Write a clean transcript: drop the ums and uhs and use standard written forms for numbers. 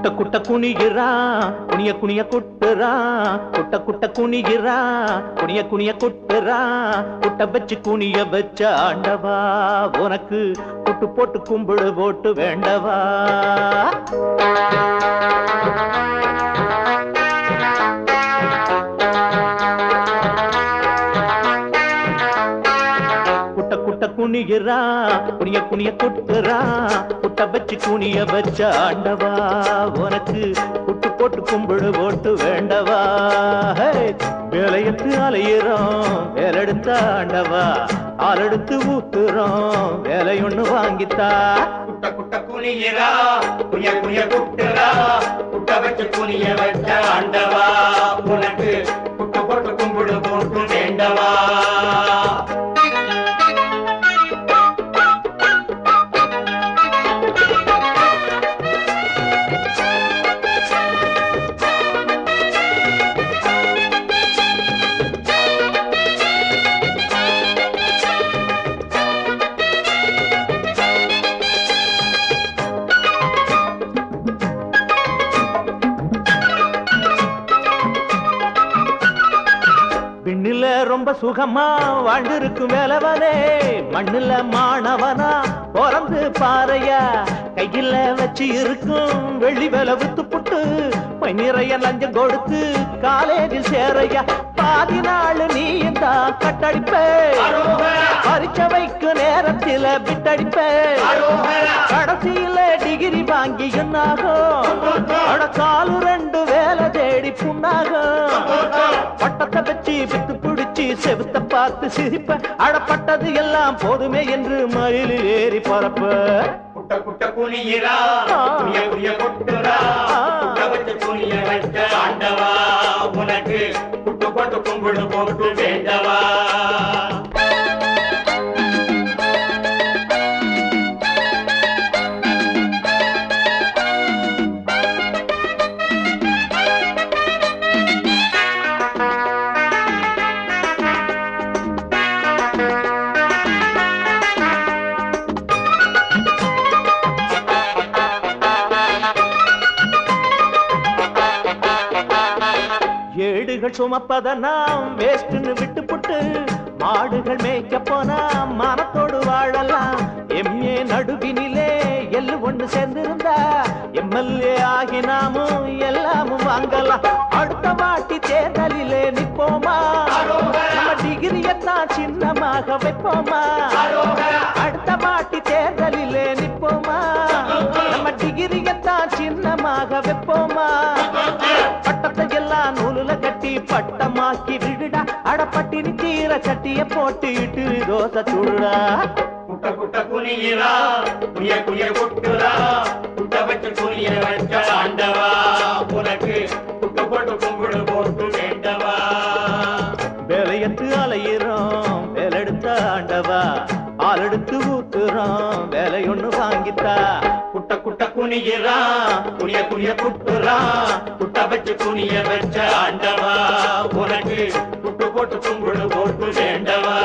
குட்ட குட்ட குனிகிறான் குனிய குனிய குட்டுறான் குட்ட குட்ட குனிகிறான் குனிய குனிய குட்டுறான் குட்ட வச்சு குனிய வச்ச ஆண்டவா உனக்கு குட்டு போட்டு கும்பிடு போட்டு வேண்டவா குனிகிறான் குனிய குனிய குட்டுறான் குட்ட வச்சு குனிய வச்ச ஆண்டவா உனக்கு குட்டு போட்டு கும்பிடு போட்டு வேண்டவா வேலையத்து அலையிறோம் வேலெடுத்த ஆண்டவா ஆளெடுத்து ஊத்துறோம் வேலை ஒண்ணு வாங்கித்தா குட்ட குட்ட குனிகிறா குனிய குனிய குட்டுறா குட்ட வச்சு குனிய வச்ச ஆண்டவா உனக்கு குட்டு போட்டு கும்பிடு போட்டு வேண்டவா விண்ணில ரொம்ப சுகமா வாழ்ந்திருக்கும் வேலவனே மண்ணுல மாணவனா பிறந்து பாறையா கையில வச்சு இருக்கும் வெள்ளி வேலை வித்து புட்டு நிறைய லஞ்சம் கொடுத்து காலேஜில் சேரையா பாதி நாள் நீ இந்த கட்டடிப்பே பரிச்ச வைக்கும் நேரத்தில விட்டடிப்பே கடைசியில டிகிரி வாங்கி என்னாகும் காலு ரெண்டு வேலை தேடி புண்ணாகும் பட்டத்தை வச்சு வித்து பிடிச்சி செவுத்த பார்த்து சிரிப்ப அடப்பட்டது எல்லாம் போதுமே என்று மயிலில் ஏறி பரப்ப குட்ட குட்ட குனிகிறா குனிய குனிய குட்டுறா குட்ட வச்சு குனிய வச்ச ஆண்டவா உனக்கு குட்டு போட்டு கும்பிடு போட்டு வேண்டவா ஏடுகள் சுமப்பத நாம் வேஸ்ட்னு விட்டு புட்டு மாடுகள் மேய்க்க போனா மனத்தோடு வாழலாம் எம்ஏ நடுவினிலே எல்லு ஒண்ணு சேர்ந்திருந்தா எம்எல்ஏ ஆகி நாமும் எல்லாமும் வாங்கலாம் அடுத்த வாட்டி தேர்தலிலே நிப்போமா நம்ம டிகிரியத்தான் சின்னமாக வைப்போமா அடுத்த வாட்டி தேர்தலிலே நிப்போமா நம்ம டிகிரியத்தான் சின்னமாக வைப்போமா பட்டத்தை எல்லாம் நூலுல கட்டி பட்டமாக்கி விடுடா அடப்பட்டினி தீர சட்டிய போட்டு இட்டு தோசை சுடுடா குட்ட குட்ட குனிகிறா குனிய குனிய குட்டுறா குட்ட வச்சு குனிய வச்ச ஆண்டவா உனக்கு குட்டு போட்டு கும்பிடு போட்டு வேண்டவா வேலையத்து அலையிறோம் வேலெடுத்த ஆண்டவா ஆளெடுத்து ஊத்துறோம் வேலை ஒண்ணு வாங்கித்தா குட்ட குட்ட குனிகிறா குனிய குனிய குட்டுறா குட்ட வச்சு குனிய வச்ச ஆண்டவா உனக்கு குட்டு போட்டு கும்பிடு போட்டு வேண்டவா